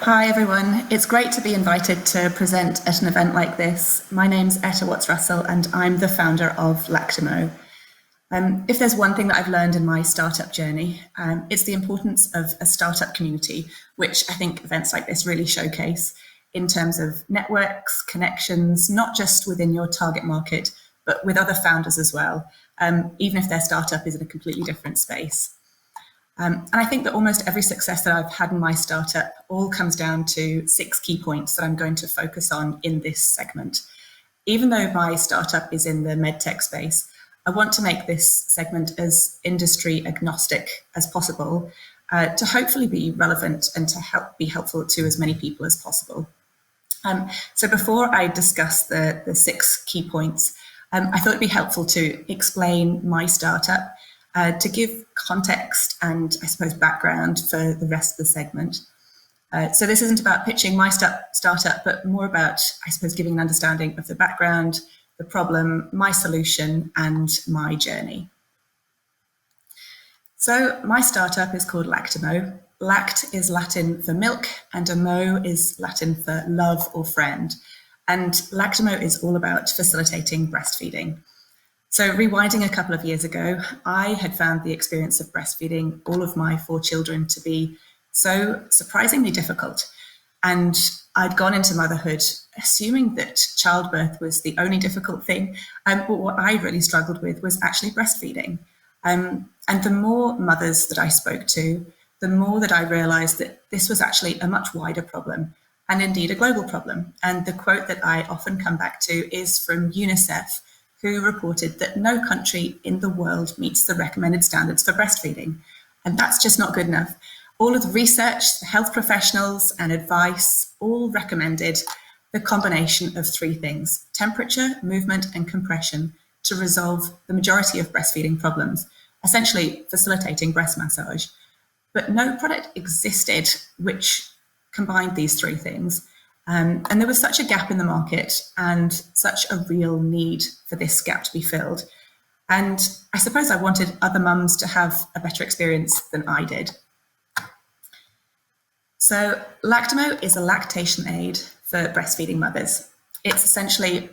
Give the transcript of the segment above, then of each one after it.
Hi everyone, it's great to be invited to present at an event like this. My name's Etta Watts-Russell and I'm the founder of Lactamo. If there's one thing that I've learned in my startup journey, it's the importance of a startup community, which I think events like this really showcase in terms of networks, connections, not just within your target market, but with other founders as well, even if their startup is in a completely different space. And I think that almost every success that I've had in my startup all comes down to 6 key points that I'm going to focus on in this segment. Even though my startup is in the medtech space, I want to make this segment as industry agnostic as possible to hopefully be relevant and to be helpful to as many people as possible. So before I discuss the 6 key points, I thought it'd be helpful to explain my startup to give context and, I suppose, background for the rest of the segment. So this isn't about pitching my startup, but more about, I suppose, giving an understanding of the background, the problem, my solution, and my journey. So my startup is called Lactamo. Lact is Latin for milk, and amo is Latin for love or friend. And Lactamo is all about facilitating breastfeeding. So rewinding a couple of years ago, I had found the experience of breastfeeding all of my 4 children to be so surprisingly difficult. And I'd gone into motherhood assuming that childbirth was the only difficult thing. But what I really struggled with was actually breastfeeding. And the more mothers that I spoke to, the more that I realized that this was actually a much wider problem and indeed a global problem. And the quote that I often come back to is from UNICEF, who reported that no country in the world meets the recommended standards for breastfeeding. And that's just not good enough. All of the research, the health professionals and advice all recommended the combination of 3 things: temperature, movement, and compression to resolve the majority of breastfeeding problems, essentially facilitating breast massage. But no product existed which combined these 3 things. And there was such a gap in the market and such a real need for this gap to be filled. And I suppose I wanted other mums to have a better experience than I did. So Lactamo is a lactation aid for breastfeeding mothers. It's essentially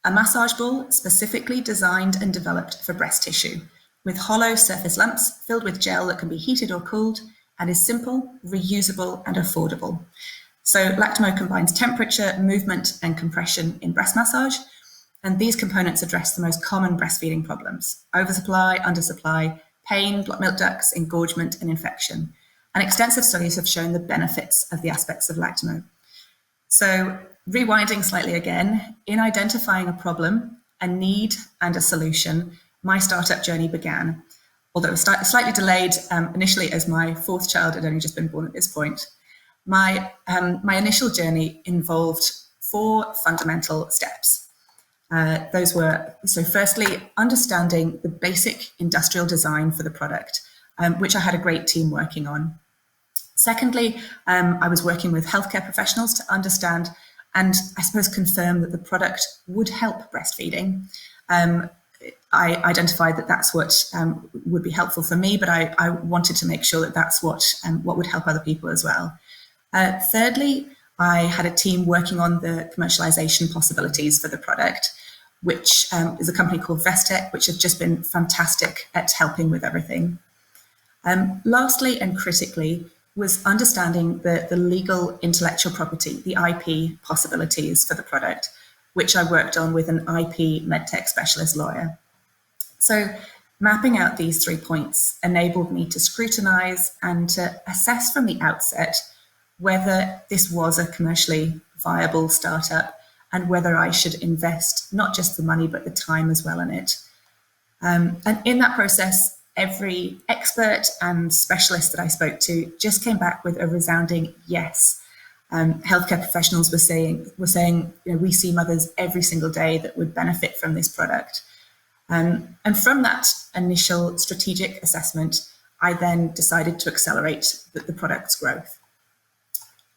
a massage ball specifically designed and developed for breast tissue, with hollow surface lumps filled with gel that can be heated or cooled and is simple, reusable, and affordable. So Lactamo combines temperature, movement, and compression in breast massage, and these components address the most common breastfeeding problems: oversupply, undersupply, pain, blocked milk ducts, engorgement, and infection. And extensive studies have shown the benefits of the aspects of Lactamo. So rewinding slightly again, in identifying a problem, a need, and a solution, my startup journey began, although it was slightly delayed initially as my 4th child had only just been born at this point. My initial journey involved 4 fundamental steps. Those were, so firstly, understanding the basic industrial design for the product, which I had a great team working on. Secondly, I was working with healthcare professionals to understand and, I suppose, confirm that the product would help breastfeeding. I identified that that's what would be helpful for me, but I wanted to make sure that that's what would help other people as well. Thirdly, I had a team working on the commercialization possibilities for the product, which is a company called Vestec, which have just been fantastic at helping with everything. Lastly, and critically, was understanding the legal intellectual property, the IP possibilities for the product, which I worked on with an IP medtech specialist lawyer. So mapping out these 3 points enabled me to scrutinize and to assess from the outset whether this was a commercially viable startup and whether I should invest not just the money, but the time as well in it. And in that process, every expert and specialist that I spoke to just came back with a resounding yes. Healthcare professionals were saying, we see mothers every single day that would benefit from this product. And from that initial strategic assessment, I then decided to accelerate the product's growth.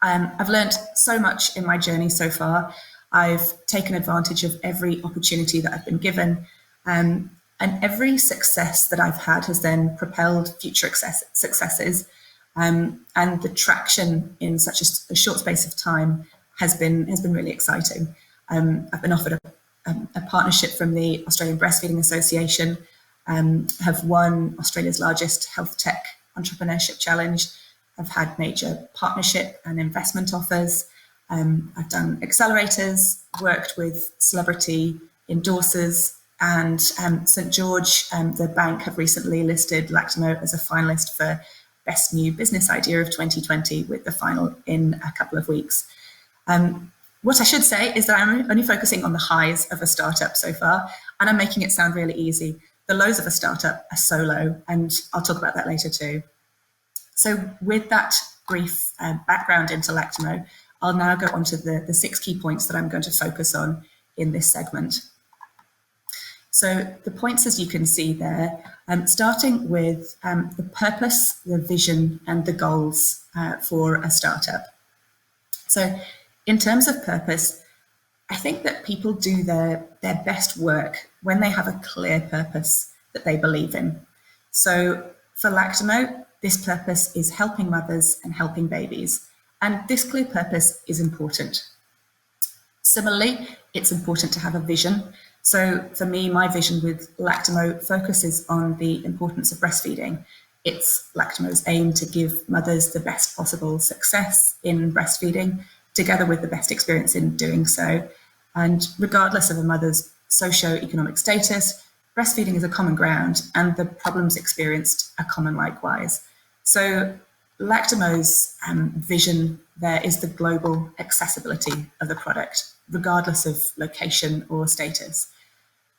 I've learned so much in my journey so far. I've taken advantage of every opportunity that I've been given. And every success that I've had has then propelled future successes. And the traction in such a short space of time has been really exciting. I've been offered a partnership from the Australian Breastfeeding Association, have won Australia's largest health tech entrepreneurship challenge. I've had major partnership and investment offers. I've done accelerators, worked with celebrity endorsers, and St. George, the bank, have recently listed Lactamo as a finalist for Best New Business Idea of 2020, with the final in a couple of weeks. What I should say is that I'm only focusing on the highs of a startup so far, and I'm making it sound really easy. The lows of a startup are so low, and I'll talk about that later too. So with that brief background into Lactamo, I'll now go on to the 6 key points that I'm going to focus on in this segment. So the points, as you can see there, starting with the purpose, the vision, and the goals for a startup. So in terms of purpose, I think that people do their best work when they have a clear purpose that they believe in. So for Lactamo, this purpose is helping mothers and helping babies. And this clear purpose is important. Similarly, it's important to have a vision. So for me, my vision with Lactamo focuses on the importance of breastfeeding. It's Lactamo's aim to give mothers the best possible success in breastfeeding, together with the best experience in doing so. And regardless of a mother's socio-economic status, breastfeeding is a common ground, and the problems experienced are common likewise. So Lactamo's vision there is the global accessibility of the product, regardless of location or status.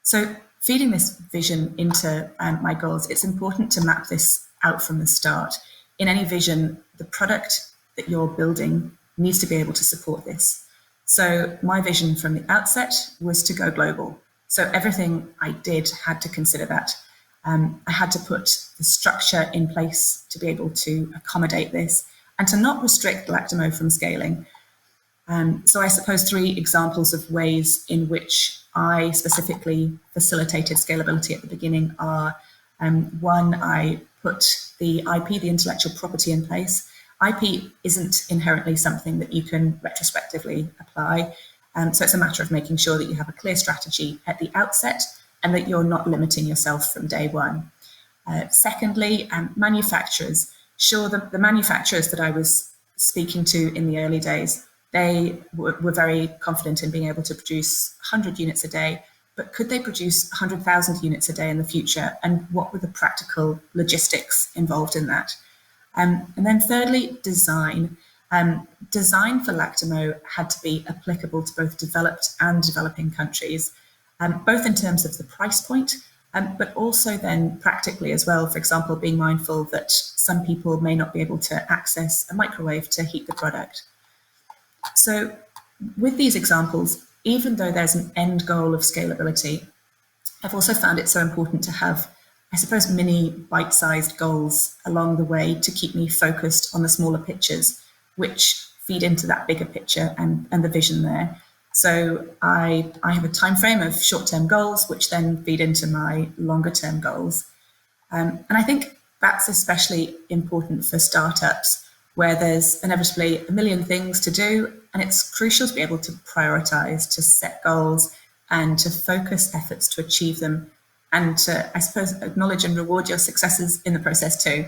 So feeding this vision into my goals, it's important to map this out from the start. In any vision, the product that you're building needs to be able to support this. So my vision from the outset was to go global. So everything I did had to consider that. I had to put the structure in place to be able to accommodate this and to not restrict Lactamo from scaling. So I suppose 3 examples of ways in which I specifically facilitated scalability at the beginning are, 1, I put the IP, the intellectual property, in place. IP isn't inherently something that you can retrospectively apply. So it's a matter of making sure that you have a clear strategy at the outset and that you're not limiting yourself from day one. Secondly, manufacturers. Sure, the manufacturers that I was speaking to in the early days, they were very confident in being able to produce 100 units a day, but could they produce 100,000 units a day in the future? And what were the practical logistics involved in that? And then thirdly, design. Design for Lactamo had to be applicable to both developed and developing countries, both in terms of the price point, but also then practically as well. For example, being mindful that some people may not be able to access a microwave to heat the product. So with these examples, even though there's an end goal of scalability, I've also found it so important to have, I suppose, mini bite-sized goals along the way to keep me focused on the smaller pictures, which feed into that bigger picture and the vision there. So I have a time frame of short-term goals, which then feed into my longer-term goals. And I think that's especially important for startups, where there's inevitably a million things to do, and it's crucial to be able to prioritize, to set goals, and to focus efforts to achieve them, and to, I suppose, acknowledge and reward your successes in the process too.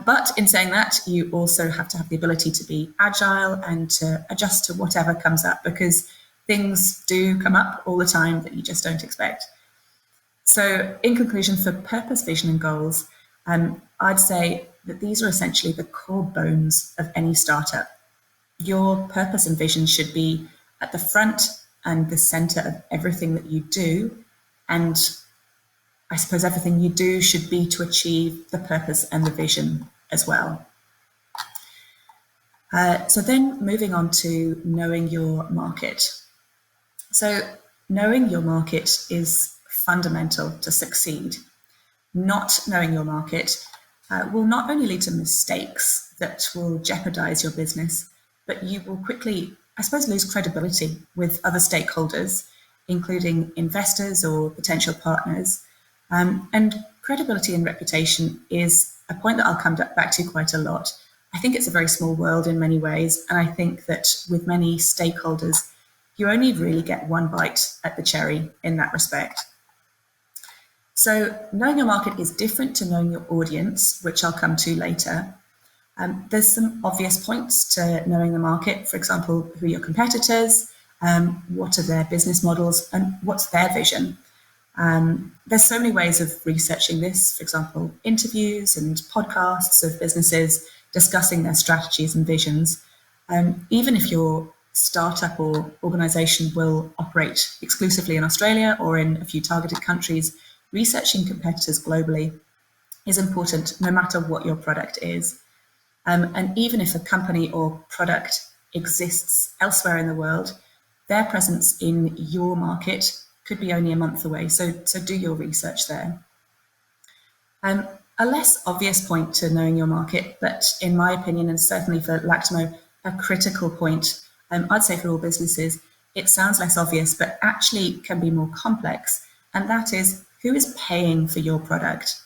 But in saying that, you also have to have the ability to be agile and to adjust to whatever comes up, because things do come up all the time that you just don't expect. So in conclusion, for purpose, vision, and goals, I'd say that these are essentially the core bones of any startup. Your purpose and vision should be at the front and the center of everything that you do. And I suppose everything you do should be to achieve the purpose and the vision as well. So then moving on to knowing your market. So knowing your market is fundamental to succeed. Not knowing your market will not only lead to mistakes that will jeopardize your business, but you will quickly, I suppose, lose credibility with other stakeholders, including investors or potential partners. And credibility and reputation is a point that I'll come back to quite a lot. I think it's a very small world in many ways. And I think that with many stakeholders, you only really get one bite at the cherry in that respect. So knowing your market is different to knowing your audience, which I'll come to later. There's some obvious points to knowing the market. For example, who are your competitors, what are their business models, and what's their vision? There's so many ways of researching this. For example, interviews and podcasts of businesses discussing their strategies and visions. Even if your startup or organization will operate exclusively in Australia or in a few targeted countries, researching competitors globally is important no matter what your product is. And even if a company or product exists elsewhere in the world, their presence in your market could be only a month away. So do your research there. A less obvious point to knowing your market, but in my opinion, and certainly for Lactamo, a critical point, I'd say for all businesses, it sounds less obvious, but actually can be more complex. And that is, who is paying for your product?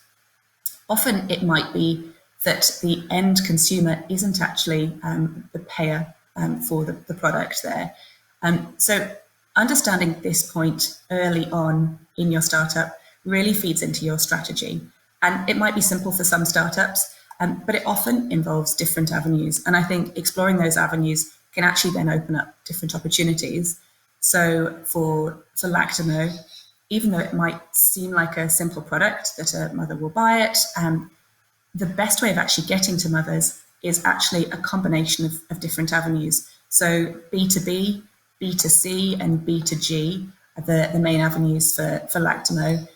Often it might be that the end consumer isn't actually the payer for the product there. So understanding this point early on in your startup really feeds into your strategy. And it might be simple for some startups, but it often involves different avenues. And I think exploring those avenues can actually then open up different opportunities. So for Lactamo, even though it might seem like a simple product that a mother will buy it, the best way of actually getting to mothers is actually a combination of different avenues. So B2B, B2C, and B2G are the main avenues for Lactamo.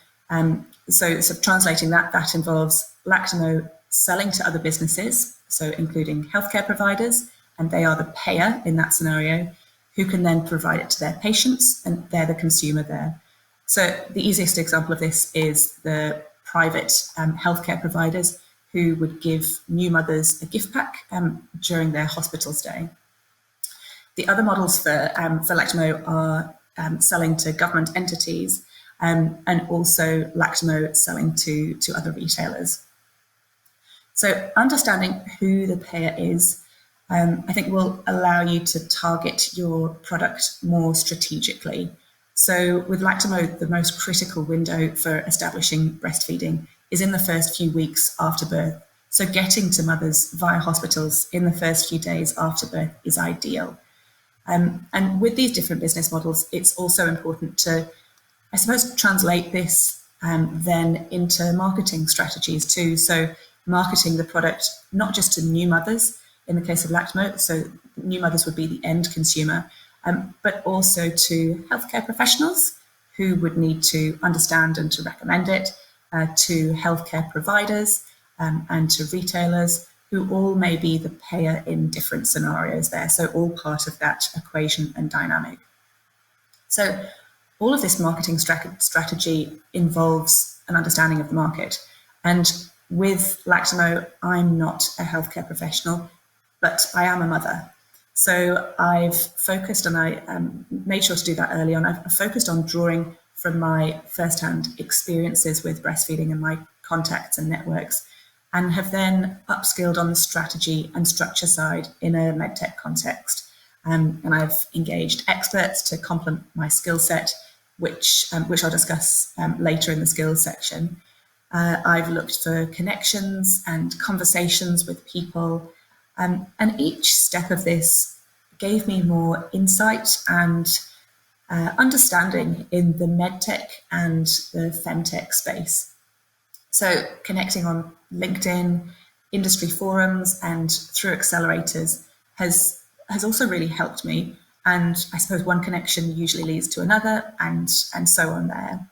So translating that involves Lactamo selling to other businesses, so including healthcare providers, and they are the payer in that scenario, who can then provide it to their patients, and they're the consumer there. So the easiest example of this is the private healthcare providers who would give new mothers a gift pack during their hospital stay. The other models for Lactamo are selling to government entities and also Lactamo selling to other retailers. So understanding who the payer is, I think will allow you to target your product more strategically. So with Lactamo, the most critical window for establishing breastfeeding is in the first few weeks after birth. So getting to mothers via hospitals in the first few days after birth is ideal. And with these different business models, it's also important to, I suppose, translate this then into marketing strategies too. So marketing the product not just to new mothers, in the case of Lactamo, so new mothers would be the end consumer, but also to healthcare professionals who would need to understand and to recommend it, to healthcare providers and to retailers who all may be the payer in different scenarios there. So all part of that equation and dynamic. So all of this marketing strategy involves an understanding of the market. And with Lactamo, I'm not a healthcare professional, but I am a mother. So I've focused, and I made sure to do that early on, I've focused on drawing from my firsthand experiences with breastfeeding and my contacts and networks, and have then upskilled on the strategy and structure side in a medtech context. And I've engaged experts to complement my skill set, which I'll discuss later in the skills section. I've looked for connections and conversations with people, and each step of this gave me more insight and understanding in the medtech and the femtech space. So connecting on LinkedIn, industry forums, and through accelerators has also really helped me. And I suppose one connection usually leads to another, and so on there.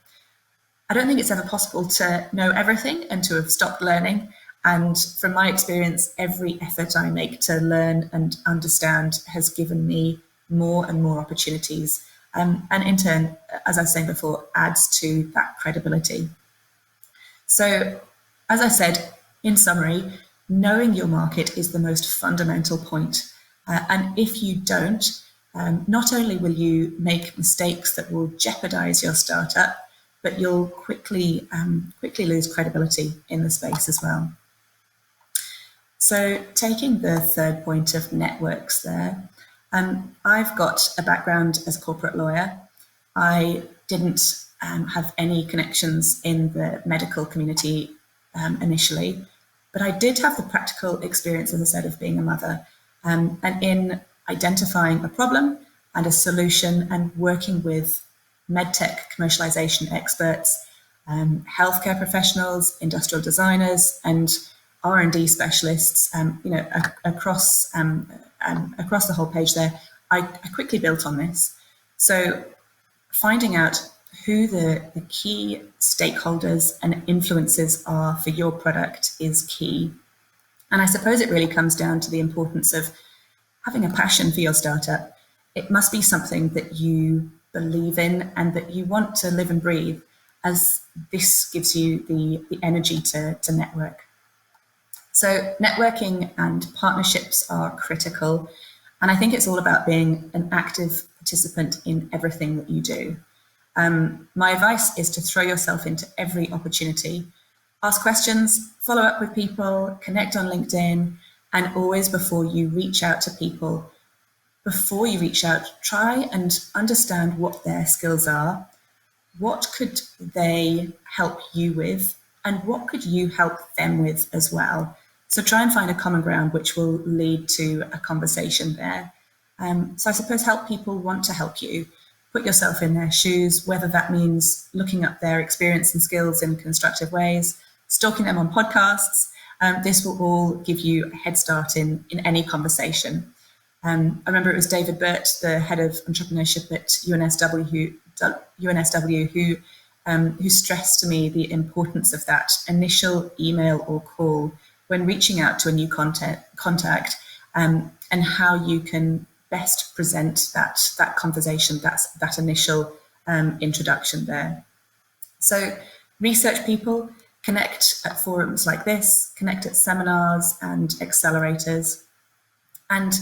I don't think it's ever possible to know everything and to have stopped learning. And from my experience, every effort I make to learn and understand has given me more and more opportunities. And in turn, as I was saying before, adds to that credibility. So, as I said, in summary, knowing your market is the most fundamental point. And if you don't, not only will you make mistakes that will jeopardize your startup, but you'll quickly lose credibility in the space as well. So taking the third point of networks there, I've got a background as a corporate lawyer. I didn't have any connections in the medical community initially, but I did have the practical experience, as I said, of being a mother, and in identifying a problem and a solution and working with medtech commercialization experts, healthcare professionals, industrial designers, and R&D specialists, across the whole page there. I quickly built on this. So finding out who the key stakeholders and influencers are for your product is key. And I suppose it really comes down to the importance of having a passion for your startup. It must be something that you believe in and that you want to live and breathe, as this gives you the energy to network. So networking and partnerships are critical. And I think it's all about being an active participant in everything that you do. My advice is to throw yourself into every opportunity. Ask questions, follow up with people, connect on LinkedIn, and always before you reach out to people, try and understand what their skills are, what could they help you with, and what could you help them with as well. So try and find a common ground which will lead to a conversation there. So I suppose help people want to help you. Put yourself in their shoes, whether that means looking up their experience and skills in constructive ways, stalking them on podcasts. This will all give you a head start in any conversation. I remember it was David Burt, the head of entrepreneurship at UNSW, who stressed to me the importance of that initial email or call when reaching out to a new contact, and how you can best present that conversation, that initial introduction there. So research people, connect at forums like this, connect at seminars and accelerators. And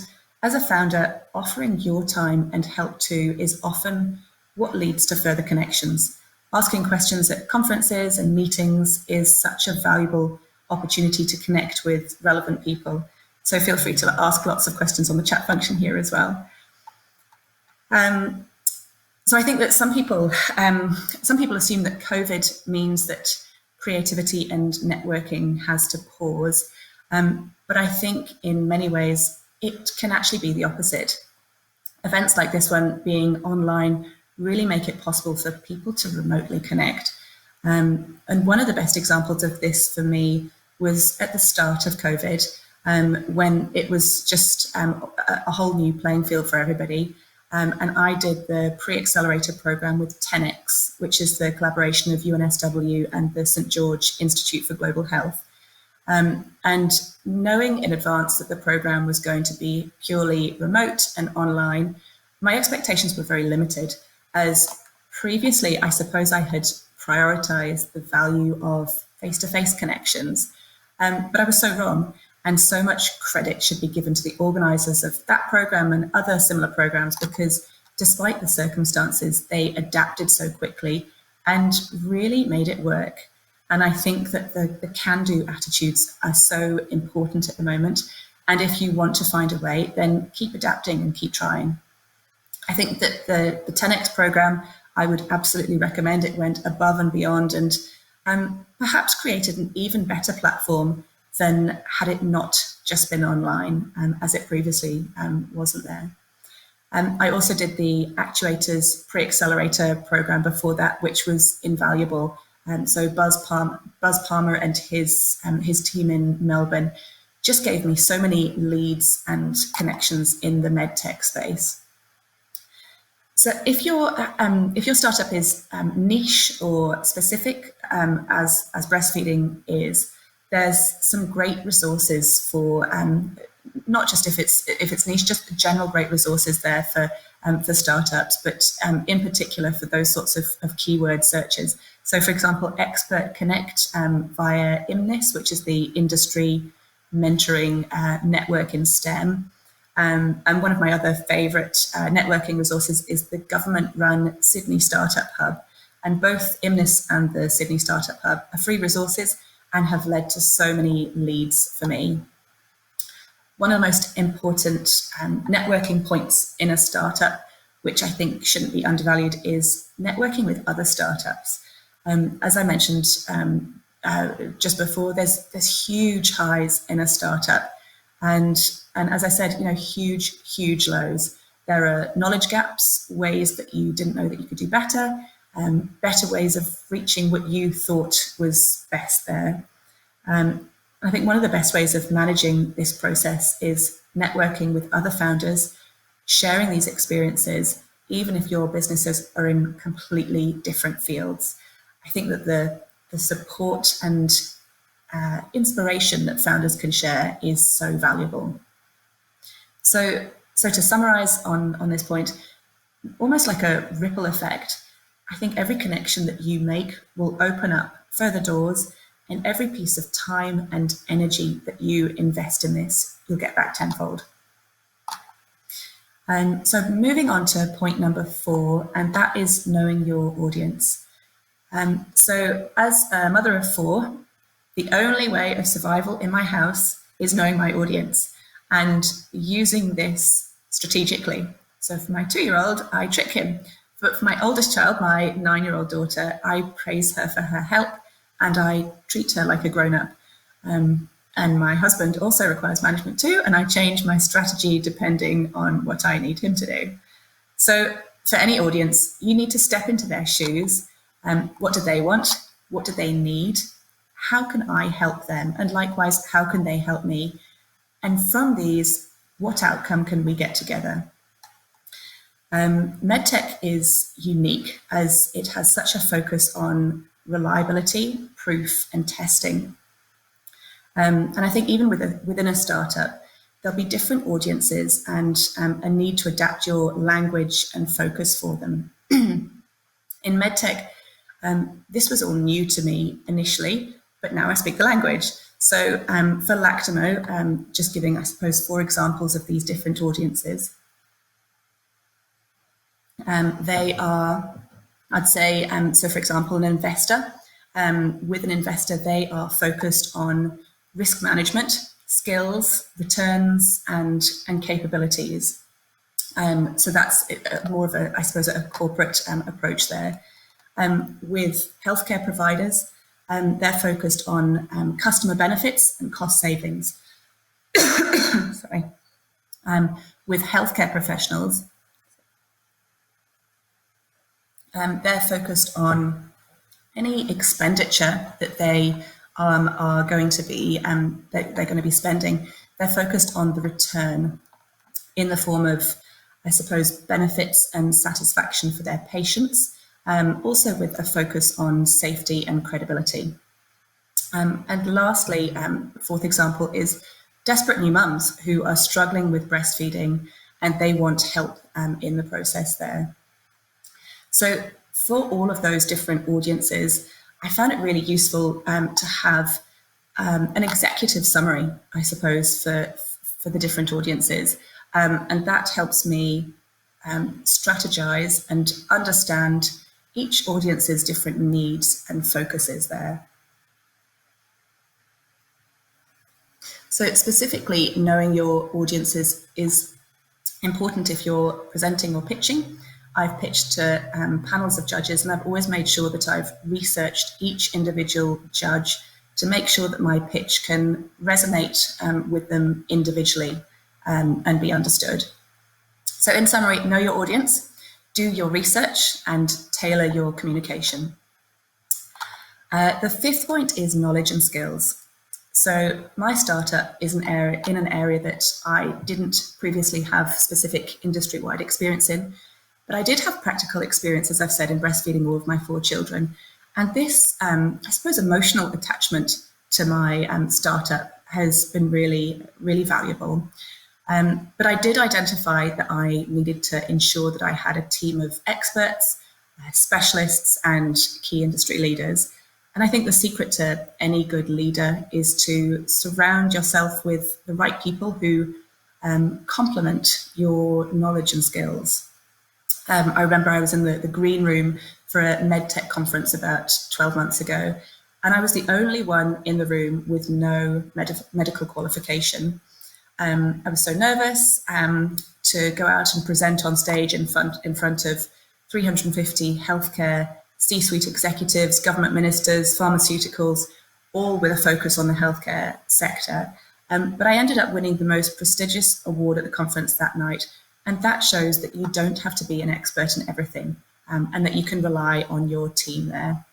as a founder, offering your time and help too is often what leads to further connections. Asking questions at conferences and meetings is such a valuable opportunity to connect with relevant people. So feel free to ask lots of questions on the chat function here as well. So I think that some people assume that COVID means that creativity and networking has to pause. But I think in many ways, it can actually be the opposite. Events like this one being online really make it possible for people to remotely connect. And one of the best examples of this for me was at the start of COVID, when it was just a whole new playing field for everybody. And I did the pre-accelerator program with 10X, which is the collaboration of UNSW and the St. George Institute for Global Health. And knowing in advance that the program was going to be purely remote and online, my expectations were very limited, as previously I suppose I had prioritized the value of face-to-face connections, but I was so wrong. And so much credit should be given to the organizers of that program and other similar programs, because despite the circumstances, they adapted so quickly and really made it work. And I think that the can-do attitudes are so important at the moment. And if you want to find a way, then keep adapting and keep trying. I think that the 10X program, I would absolutely recommend. It went above and beyond and perhaps created an even better platform than had it not just been online, as it previously wasn't there. I also did the Actuators Pre-Accelerator program before that, which was invaluable. So Buzz Palmer and his team in Melbourne just gave me so many leads and connections in the medtech space. So if your startup is niche or specific, as breastfeeding is, there's some great resources for not just if it's niche, just general great resources there for startups, but in particular for those sorts of keyword searches. So, for example, Expert Connect via IMNIS, which is the industry mentoring network in STEM. And one of my other favourite networking resources is the government-run Sydney Startup Hub. And both IMNIS and the Sydney Startup Hub are free resources and have led to so many leads for me. one of the most important networking points in a startup, which I think shouldn't be undervalued, is networking with other startups. As I mentioned just before, there's huge highs in a startup, and as I said, huge lows. There are knowledge gaps, ways that you didn't know that you could do better, better ways of reaching what you thought was best there. I think one of the best ways of managing this process is networking with other founders, sharing these experiences, even if your businesses are in completely different fields. I think that the support and inspiration that founders can share is so valuable. So to summarize on this point, almost like a ripple effect, I think every connection that you make will open up further doors, and every piece of time and energy that you invest in this, you'll get back tenfold. So moving on to point number 4, and that is knowing your audience. So as a mother of 4, the only way of survival in my house is knowing my audience and using this strategically. So for my 2-year-old, I trick him. But for my oldest child, my 9-year-old daughter, I praise her for her help and I treat her like a grown-up. And my husband also requires management too, and I change my strategy depending on what I need him to do. So for any audience, you need to step into their shoes. What do they want? What do they need? How can I help them? And likewise, how can they help me? And from these, what outcome can we get together? MedTech is unique as it has such a focus on reliability, proof, and testing. And I think even within a startup, there'll be different audiences and a need to adapt your language and focus for them. In MedTech, this was all new to me initially, but now I speak the language. So for Lactamo, just giving, I suppose, 4 examples of these different audiences. They are, I'd say, so for example, an investor. With an investor, they are focused on risk management, skills, returns, and capabilities. So that's more of a, I suppose, a corporate approach there. With healthcare providers, they're focused on customer benefits and cost savings. Sorry. With healthcare professionals, they're focused on any expenditure that they are going to be they're going to be spending. They're focused on the return in the form of, I suppose, benefits and satisfaction for their patients, also with a focus on safety and credibility. And lastly, 4th example is desperate new mums who are struggling with breastfeeding and they want help in the process there. So for all of those different audiences, I found it really useful to have an executive summary, I suppose, for the different audiences. And that helps me strategize and understand each audience's different needs and focuses there. So specifically, knowing your audiences is important if you're presenting or pitching. I've pitched to panels of judges, and I've always made sure that I've researched each individual judge to make sure that my pitch can resonate with them individually and be understood. So in summary, know your audience, do your research, and tailor your communication. The 5th point is knowledge and skills. So my startup is in an area that I didn't previously have specific industry-wide experience in, but I did have practical experience, as I've said, in breastfeeding all of my 4 children. And this, I suppose, emotional attachment to my startup has been really, really valuable. But I did identify that I needed to ensure that I had a team of experts, specialists, and key industry leaders. And I think the secret to any good leader is to surround yourself with the right people who complement your knowledge and skills. I remember I was in the green room for a MedTech conference about 12 months ago, and I was the only one in the room with no medical qualification. I was so nervous to go out and present on stage in front of 350 healthcare C-suite executives, government ministers, pharmaceuticals, all with a focus on the healthcare sector. But I ended up winning the most prestigious award at the conference that night. And that shows that you don't have to be an expert in everything, and that you can rely on your team there.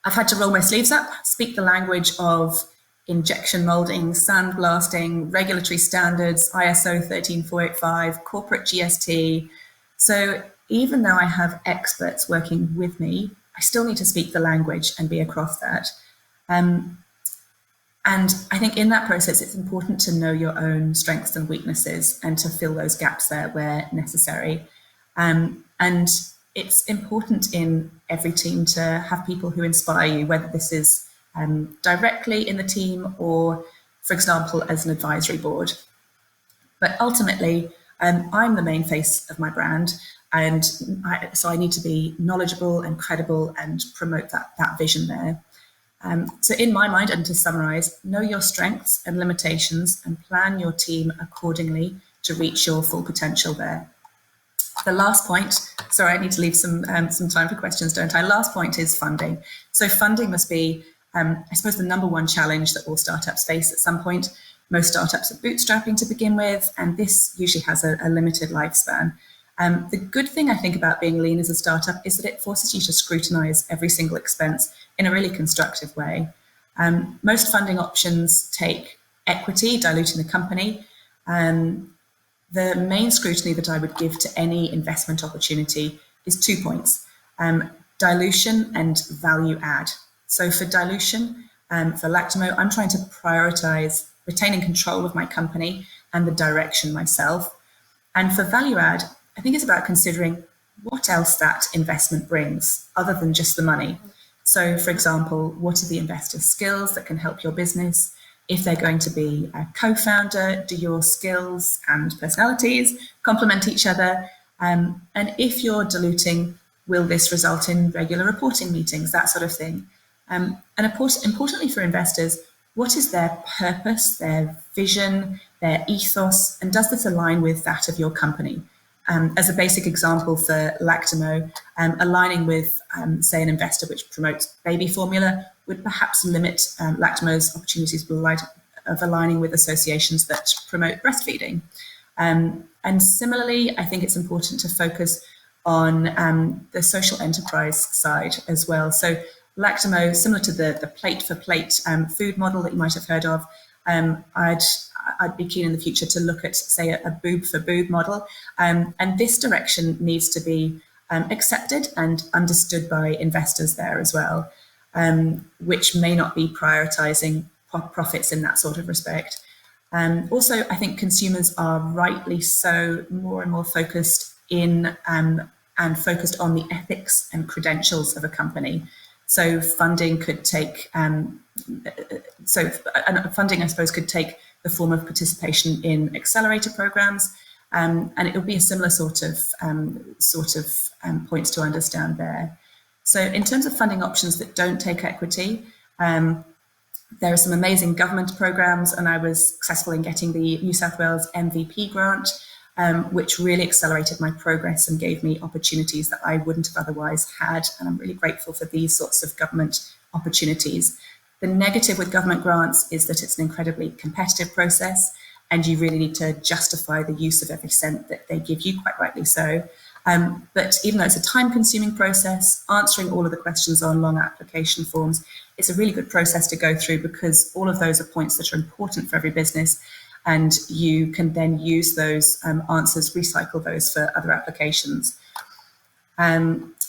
I've had to roll my sleeves up, speak the language of injection molding, sandblasting, regulatory standards, ISO 13485, corporate GST. So even though I have experts working with me, I still need to speak the language and be across that. And I think in that process, it's important to know your own strengths and weaknesses and to fill those gaps there where necessary. And it's important in every team to have people who inspire you, whether this is directly in the team or, for example, as an advisory board. But ultimately, I'm the main face of my brand, and so I need to be knowledgeable and credible and promote that vision there. So in my mind, and to summarize, know your strengths and limitations and plan your team accordingly to reach your full potential there. The last point, sorry, I need to leave some time for questions, don't I? Last point is funding. So funding must be, I suppose, the number one challenge that all startups face at some point. Most startups are bootstrapping to begin with, and this usually has a limited lifespan. The good thing I think about being lean as a startup is that it forces you to scrutinize every single expense in a really constructive way. Most funding options take equity, diluting the company. The main scrutiny that I would give to any investment opportunity is 2 points, dilution and value add. So for dilution, for Lactamo, I'm trying to prioritize retaining control of my company and the direction myself. And for value add, I think it's about considering what else that investment brings other than just the money. So, for example, what are the investor's skills that can help your business? If they're going to be a co-founder, do your skills and personalities complement each other? And if you're diluting, will this result in regular reporting meetings, that sort of thing? And importantly for investors, what is their purpose, their vision, their ethos, and does this align with that of your company? As a basic example for Lactamo, aligning with, say, an investor which promotes baby formula would perhaps limit Lactamo's opportunities of aligning with associations that promote breastfeeding. And similarly, I think it's important to focus on the social enterprise side as well. So Lactamo, similar to the plate for plate food model that you might have heard of, I'd be keen in the future to look at, say, a boob for boob model. And this direction needs to be accepted and understood by investors there as well, which may not be prioritizing profits in that sort of respect. Also, I think consumers are rightly so more and more focused in and focused on the ethics and credentials of a company. So funding could take, funding, I suppose, could take the form of participation in accelerator programs, and it will be a similar sort of points to understand there. So in terms of funding options that don't take equity, there are some amazing government programs, and I was successful in getting the New South Wales MVP grant, which really accelerated my progress and gave me opportunities that I wouldn't have otherwise had. And I'm really grateful for these sorts of government opportunities. The negative with government grants is that it's an incredibly competitive process, and you really need to justify the use of every cent that they give you, quite rightly so. But even though it's a time-consuming process, answering all of the questions on long application forms, it's a really good process to go through because all of those are points that are important for every business, and you can then use those answers, recycle those for other applications.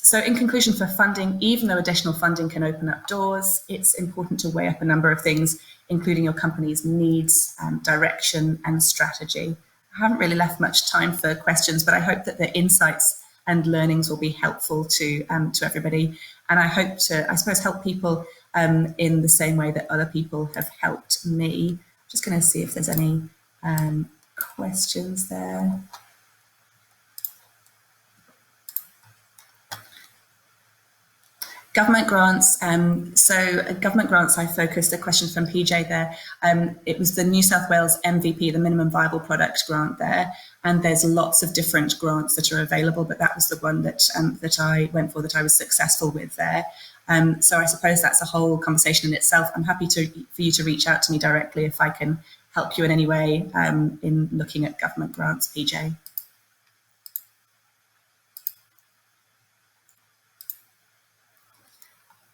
So in conclusion, for funding, even though additional funding can open up doors, it's important to weigh up a number of things, including your company's needs, direction, and strategy. I haven't really left much time for questions, but I hope that the insights and learnings will be helpful to everybody. And I hope to, I suppose, help people in the same way that other people have helped me. Just going to see if there's any questions there. Government grants. Government grants, I focused a question from PJ there. It was the New South Wales MVP, the Minimum Viable Product grant there. And there's lots of different grants that are available, but that was the one that I went for, that I was successful with there. So I suppose that's a whole conversation in itself. I'm happy for you to reach out to me directly if I can help you in any way in looking at government grants, PJ.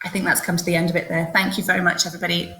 I think that's come to the end of it there. Thank you very much, everybody.